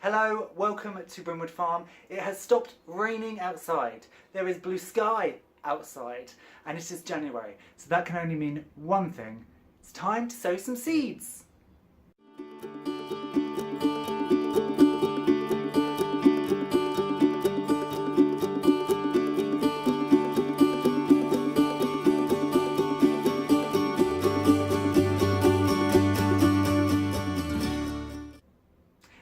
Hello, welcome to Brimwood Farm. It has stopped raining outside. There is blue sky outside and it is January. So that can only mean one thing. It's time to sow some seeds.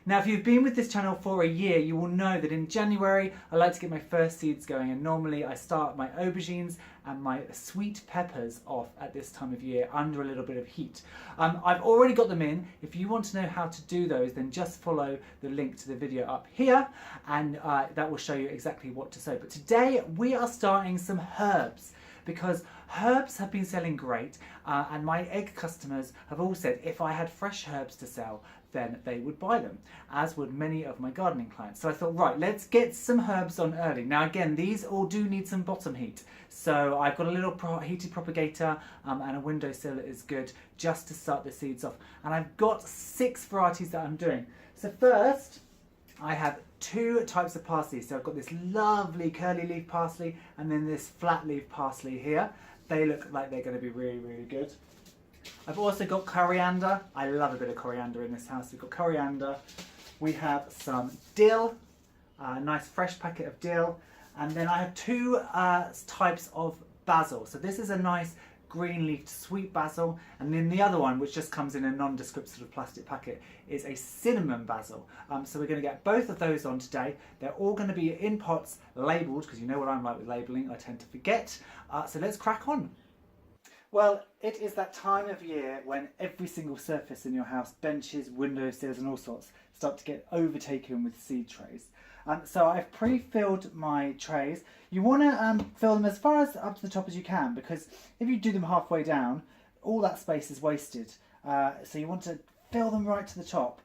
Now, if you've been with this channel for a year, you will know that in January I like to get my first seeds going, and normally I start my aubergines and my sweet peppers off at this time of year under a little bit of heat. I've already got them in. If you want to know how to do those, then just follow the link to the video up here and that will show you exactly what to sow. But today we are starting some herbs, because herbs have been selling great and my egg customers have all said if I had fresh herbs to sell, then they would buy them, as would many of my gardening clients. So I thought, right, let's get some herbs on early. Now again, these all do need some bottom heat. So I've got a little heated propagator and a windowsill is good just to start the seeds off. And I've got 6 varieties that I'm doing. So first, I have 2 types of parsley. So I've got this lovely curly leaf parsley and then this flat leaf parsley here. They look like they're going to be really, really good. I've also got coriander. I love a bit of coriander in this house. We've got coriander. We have some dill, a nice fresh packet of dill. And then I have 2 types of basil. So this is a nice green leafed sweet basil. And then the other one, which just comes in a nondescript sort of plastic packet, is a cinnamon basil. So we're going to get both of those on today. They're all going to be in pots labelled, because you know what I'm like with labelling, I tend to forget. So let's crack on. Well, it is that time of year when every single surface in your house, benches, windowsills and all sorts, start to get overtaken with seed trays. So I've pre-filled my trays. You want to fill them as far as up to the top as you can, because if you do them halfway down, all that space is wasted. So you want to fill them right to the top,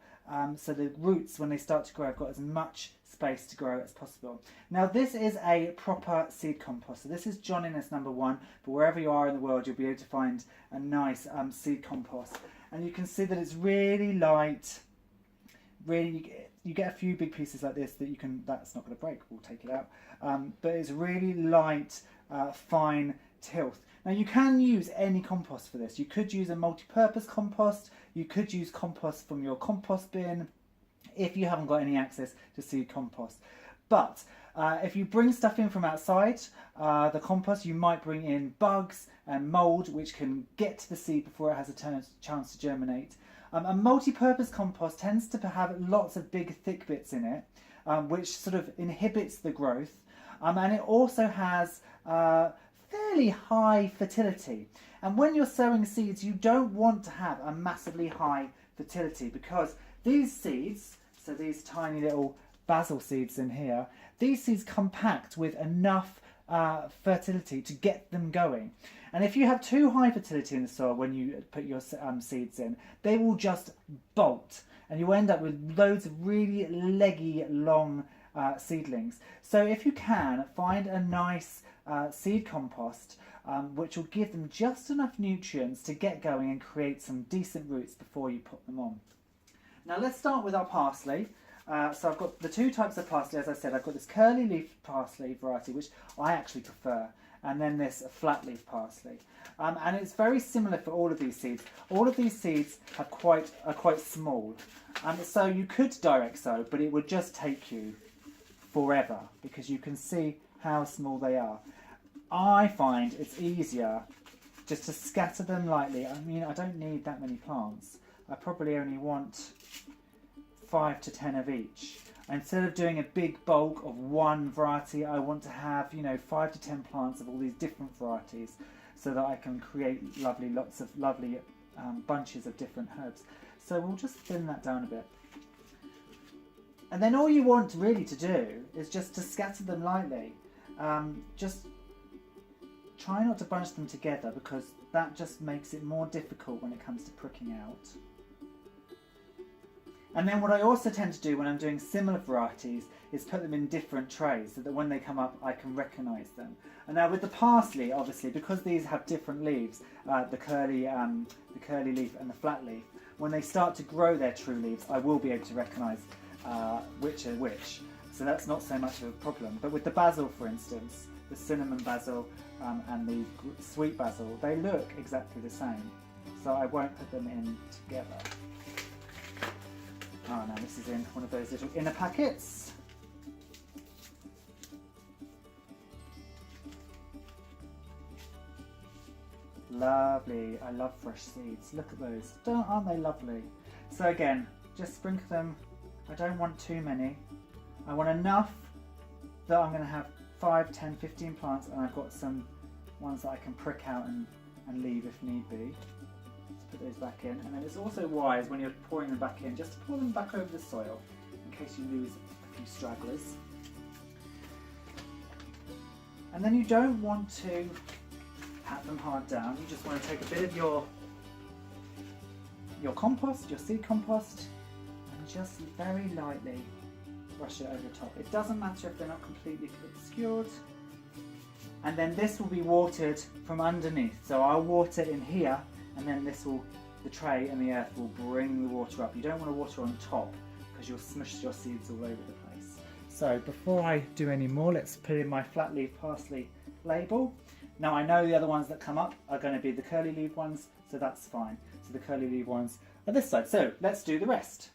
so the roots, when they start to grow, have got as much space to grow as possible. Now this is a proper seed compost. So this is John Innes #1, but wherever you are in the world you'll be able to find a nice seed compost. And you can see that it's really light. Really, you get a few big pieces like this that you can, that's not going to break, we'll take it out. But it's really light, fine tilth. Now you can use any compost for this. You could use a multi-purpose compost, you could use compost from your compost bin, if you haven't got any access to seed compost. But if you bring stuff in from outside the compost, you might bring in bugs and mould, which can get to the seed before it has a chance to germinate. A multi-purpose compost tends to have lots of big thick bits in it, which sort of inhibits the growth, and it also has fairly high fertility. And when you're sowing seeds, you don't want to have a massively high fertility, because these seeds, so these tiny little basil seeds in here, these seeds compact with enough fertility to get them going. And if you have too high fertility in the soil when you put your seeds in, they will just bolt and you end up with loads of really leggy, long seedlings. So if you can, find a nice seed compost which will give them just enough nutrients to get going and create some decent roots before you put them on. Now let's start with our parsley. So I've got the 2 types of parsley, as I said. I've got this curly leaf parsley variety, which I actually prefer, and then this flat leaf parsley. And it's very similar for all of these seeds. All of these seeds are quite small. So you could direct sow, but it would just take you forever, because you can see how small they are. I find it's easier just to scatter them lightly. I mean, I don't need that many plants. I probably only want 5 to 10 of each. Instead of doing a big bulk of one variety, I want to have, 5 to 10 plants of all these different varieties, so that I can create lots of lovely bunches of different herbs. So we'll just thin that down a bit. And then all you want really to do is just to scatter them lightly. Just try not to bunch them together, because that just makes it more difficult when it comes to pricking out. And then what I also tend to do when I'm doing similar varieties is put them in different trays, so that when they come up I can recognise them. And now with the parsley, obviously, because these have different leaves, the curly leaf and the flat leaf, when they start to grow their true leaves, I will be able to recognise which are which. So that's not so much of a problem. But with the basil, for instance, the cinnamon basil and the sweet basil, they look exactly the same. So I won't put them in together. Oh, now this is in one of those little inner packets. Lovely. I love fresh seeds. Look at those. Aren't they lovely? So again, just sprinkle them. I don't want too many. I want enough that I'm going to have 5, 10, 15 plants, and I've got some ones that I can prick out and leave if need be. Let's put those back in. And then it's also wise when you're pouring them back in, just to pour them back over the soil in case you lose a few stragglers. And then you don't want to pat them hard down. You just want to take a bit of your compost, your seed compost, and just very lightly brush it over the top. It doesn't matter if they're not completely obscured. And then this will be watered from underneath. So I'll water in here, and then this will, the tray and the earth will bring the water up. You don't want to water on top because you'll smush your seeds all over the place. So before I do any more, let's put in my flat leaf parsley label. Now I know the other ones that come up are going to be the curly leaf ones, so that's fine. So the curly leaf ones are this side. So let's do the rest.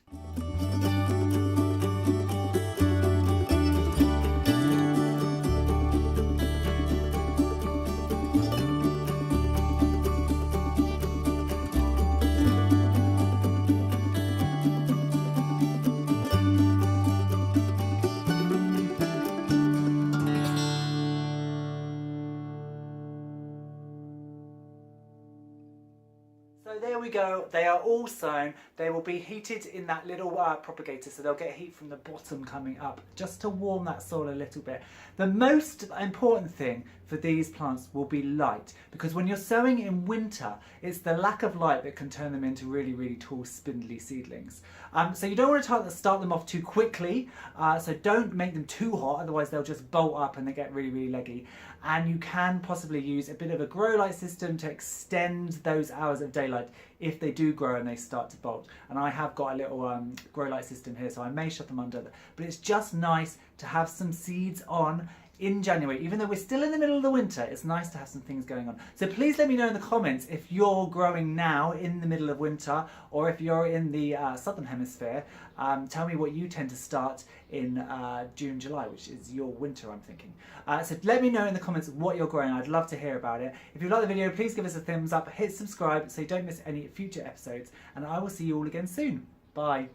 So there we go, they are all sown. They will be heated in that little propagator, so they'll get heat from the bottom coming up just to warm that soil a little bit. The most important thing for these plants will be light, because when you're sowing in winter, it's the lack of light that can turn them into really, really tall, spindly seedlings. So you don't want to start them off too quickly, so don't make them too hot, otherwise they'll just bolt up and they get really, really leggy. And you can possibly use a bit of a grow light system to extend those hours of daylight if they do grow and they start to bolt. And I have got a little grow light system here, so I may shut them under. But it's just nice to have some seeds on in January. Even though we're still in the middle of the winter, it's nice to have some things going on. So please let me know in the comments if you're growing now in the middle of winter, or if you're in the southern hemisphere. Tell me what you tend to start in June, July, which is your winter, I'm thinking. So let me know in the comments what you're growing. I'd love to hear about it. If you like the video, please give us a thumbs up, hit subscribe so you don't miss any future episodes, and I will see you all again soon. Bye.